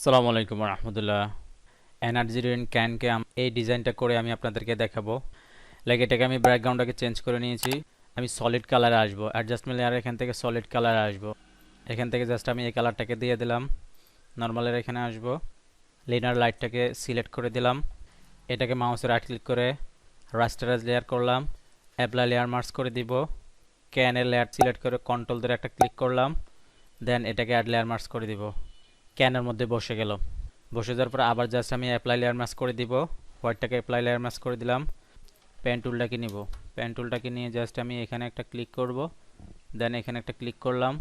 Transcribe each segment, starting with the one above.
আসসালামু আলাইকুম রহমতুল্লাহ। Energy drink ক্যানকে এই ডিজাইনটা করে আমি আপনাদেরকে দেখাবো। লাইক এটাকে আমি ব্যাকগ্রাউন্ডটাকে চেঞ্জ করে নিয়েছি। আমি সলিড কালারে আসবো, অ্যাডজাস্টমেন্ট লেয়ার এখান থেকে সলিড কালারে আসবো। এখান থেকে জাস্ট আমি এই কালারটাকে দিয়ে দিলাম। নর্মালের এখানে আসবো, লিনার লাইটটাকে সিলেক্ট করে দিলাম। এটাকে মাউসে রাইট ক্লিক করে রাস্টারাইজ লেয়ার করলাম, অ্যাপ্লাই লেয়ার মার্জ করে দিব। ক্যানের লেয়ার সিলেক্ট করে কন্ট্রোল ধরে একটা ক্লিক করলাম, দেন এটাকে অ্যাড লেয়ার মার্জ করে দিব। ক্যানের মধ্যে বসে গেল। বসে যাওয়ার পর আবার জাস্ট আমি অ্যাপ্লাই লেয়ার মাস্ক করে দিব। হোয়াইটটাকে অ্যাপ্লাই লেয়ার মাস্ক করে দিলাম। পেন টুলটাকে নিব, পেন টুলটাকে নিয়ে জাস্ট আমি এখানে একটা ক্লিক করব, দেন এখানে একটা ক্লিক করলাম।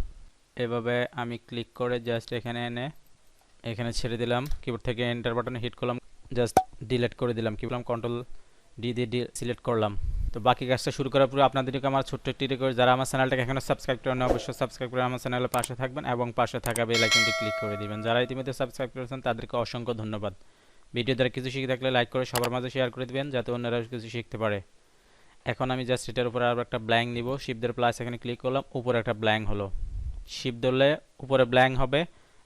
এভাবে আমি ক্লিক করে জাস্ট এখানে এনে এখানে ছেড়ে দিলাম। কিবোর্ড থেকে এন্টার বাটনে হিট করলাম, জাস্ট ডিলিট করে দিলাম। কি বললাম, কন্ট্রোল ডি দিয়ে সিলেক্ট করলাম। তো বাকি কাজটা শুরু করার পরে আপনাদেরকে আমার ছোট্ট একটি রিকোয়েস্ট, যারা আমার চ্যানেলটাকে এখনো সাবস্ক্রাইব করেন অবশ্যই সাবস্ক্রাইব করে আমার চ্যানেলের পাশে থাকবেন এবং পাশে থাকা বেল আইকনটি ক্লিক করে দিবেন। যারা ইতিমধ্যে সাবস্ক্রাইব করেছেন তাদেরকে অসংখ্য ধন্যবাদ। ভিডিও দ্বারা কিছু শিখে থাকলে লাইক করে সবার মাঝে শেয়ার করে দিবেন যাতে অন্যরা কিছু শিখতে পারে। এখন আমি জাস্ট এটার উপরে আরও একটা ব্ল্যাঙ্ক নিব। শিপ ধরে প্লাস এখানে ক্লিক করলাম, উপরে একটা ব্ল্যাঙ্ক হলো। শিপ ধরলে উপরে ব্ল্যাঙ্ক হবে,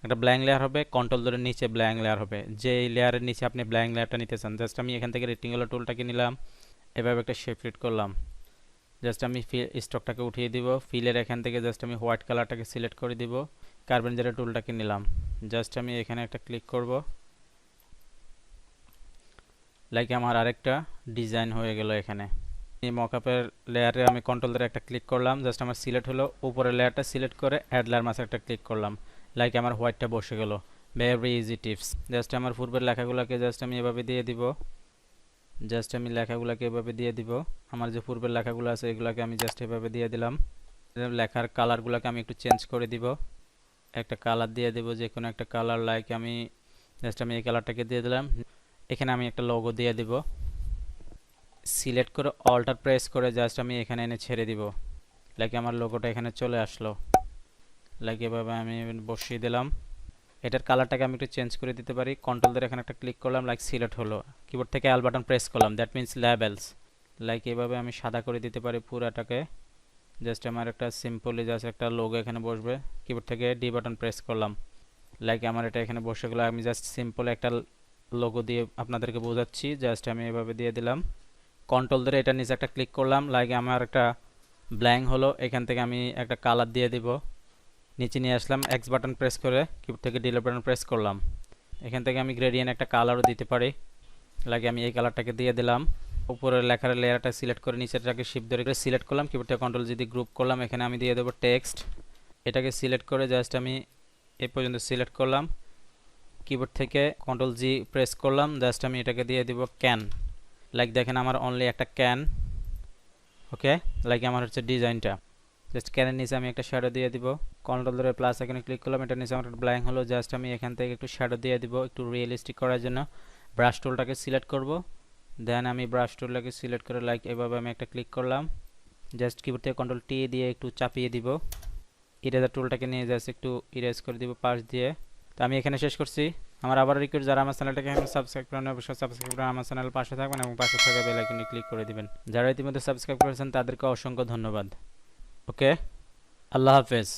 একটা ব্ল্যাঙ্ক লেয়ার হবে। কন্ট্রোল ধরে নিচে ব্ল্যাঙ্ক লেয়ার হবে। যে লেয়ারের নিচে আপনি ব্ল্যাঙ্ক লেয়ারটা নিতে চান, জাস্ট আমি এখান থেকে রেক্টেঙ্গুলার টুলটাকে নিলাম, এভাবে একটা শেপ ফিট করলাম। জাস্ট আমি স্টকটাকে উঠিয়ে দিব। ফিলের এখান থেকে জাস্ট আমি হোয়াইট কালারটাকে সিলেক্ট করে দিব। কার্বন জেরা টুলটাকে নিলাম, জাস্ট আমি এখানে একটা ক্লিক করব। লাইক আমার আরেকটা ডিজাইন হয়ে গেল। এখানে এই মকআপের লেয়ারে আমি কন্ট্রোল ধরে একটা ক্লিক করলাম, জাস্ট আমার সিলেক্ট হলো। উপরের লেয়ারটা সিলেক্ট করে অ্যাড লেয়ার মাসে একটা ক্লিক করলাম। লাইক আমার হোয়াইটটা বসে গেল। Very easy tips. জাস্ট আমার পূর্বের লেখাগুলোকে জাস্ট আমি এভাবে দিয়ে দিব। জাস্ট আমি লেখাগুলোকে এভাবে দিয়ে দিব। আমার যে পূর্বের লেখাগুলো আছে এগুলোকে আমি জাস্ট এভাবে দিয়ে দিলাম। লেখার কালারগুলোকে আমি একটু চেঞ্জ করে দিব। একটা কালার দিয়ে দেব, যে কোনো একটা কালার। লাইক আমি জাস্ট আমি এই কালারটাকে দিয়ে দিলাম। এখানে আমি একটা লোগো দিয়ে দিব। সিলেক্ট করে অল্টার প্রেস করে জাস্ট আমি এখানে এনে ছেড়ে দিব। লাইক আমার লোগোটা এখানে চলে আসলো। লাইক এভাবে আমি বসিয়ে দিলাম। এটার কালারটাকে আমি একটু চেঞ্জ করে দিতে পারি। কন্ট্রোল ধরে এখানে একটা ক্লিক করলাম, লাইক সিলেক্ট হলো। কিবোর্ড থেকে এল বাটন প্রেস করলাম, দ্যাট মিন্স লেবেলস। লাইক এভাবে আমি সাদা করে দিতে পারি পুরাটাকে। জাস্ট আমার একটা সিম্পলি জাস্ট একটা লোগো এখানে বসবে। কিবোর্ড থেকে ডি বাটন প্রেস করলাম, লাইক আমার এটা এখানে বসে গেলো। আমি জাস্ট সিম্পল একটা লোগো দিয়ে আপনাদেরকে বোঝাচ্ছি। জাস্ট আমি এভাবে দিয়ে দিলাম। কন্ট্রোল ধরে এটা নিচে একটা ক্লিক করলাম, লাইক আমার একটা ব্ল্যাঙ্ক হলো। এখান থেকে আমি একটা কালার দিয়ে দিব। নিচে নিয়ে আসলাম, এক্স বাটন প্রেস করে কিবোর্ড থেকে ডিলিট বাটন প্রেস করলাম। এখান থেকে আমি গ্রেডিয়েন্ট একটা কালারও দিতে পারি। লাইক আমি এই কালারটাকে দিয়ে দিলাম। উপরের লেখার লেয়ারটা সিলেক্ট করে নিচেরটাকে শিপ ধরে সিলেক্ট করলাম। কিবোর্ড থেকে কন্ট্রোল যদি গ্রুপ করলাম, এখানে আমি দিয়ে দেবো টেক্সট। এটাকে সিলেক্ট করে জাস্ট আমি এই পর্যন্ত সিলেক্ট করলাম। কিবোর্ড থেকে কন্ট্রোল জি প্রেস করলাম, জাস্ট আমি এটাকে দিয়ে দিব ক্যান। লাইক দেখেন আমার অনলি একটা ক্যান। ওকে, লাইক আমার হচ্ছে ডিজাইনটা। জাস্ট ক্যানের নিচে আমি একটা শ্যাডো দিয়ে দিব। কন্ট্রোল ধরে প্লাস এখানে ক্লিক করলাম, এটার নিচে আমার একটা ব্ল্যাঙ্ক হলো। জাস্ট আমি এখান থেকে একটু শ্যাডো দিয়ে দিব একটু রিয়েলিস্টিক করার জন্য। ব্রাশ টুলটাকে সিলেক্ট করব, দেন আমি ব্রাশ টুলটাকে সিলেক্ট করে লাইক এভাবে আমি একটা ক্লিক করলাম। জাস্ট কিবোর্ড থেকে কন্ট্রোল টি দিয়ে একটু চাপিয়ে দিব। ইরেজার টুলটাকে নিয়ে জাস্ট একটু ইরেজ করে দিব পাশ দিয়ে। তো আমি এখানে শেষ করছি। আমার আবার রিকোয়েস্ট, যারা আমার চ্যানেলটাকে এখন সাবস্ক্রাইব করেন অবশ্যই সাবস্ক্রাইব করে আমার চ্যানেল পাশে থাকবেন এবং পাশে থাকা বেল আইকনে ক্লিক করে দিবেন। যারা ইতিমধ্যে সাবস্ক্রাইব করেছেন তাদেরকে অসংখ্য ধন্যবাদ। ওকে, আল্লাহ হাফেজ।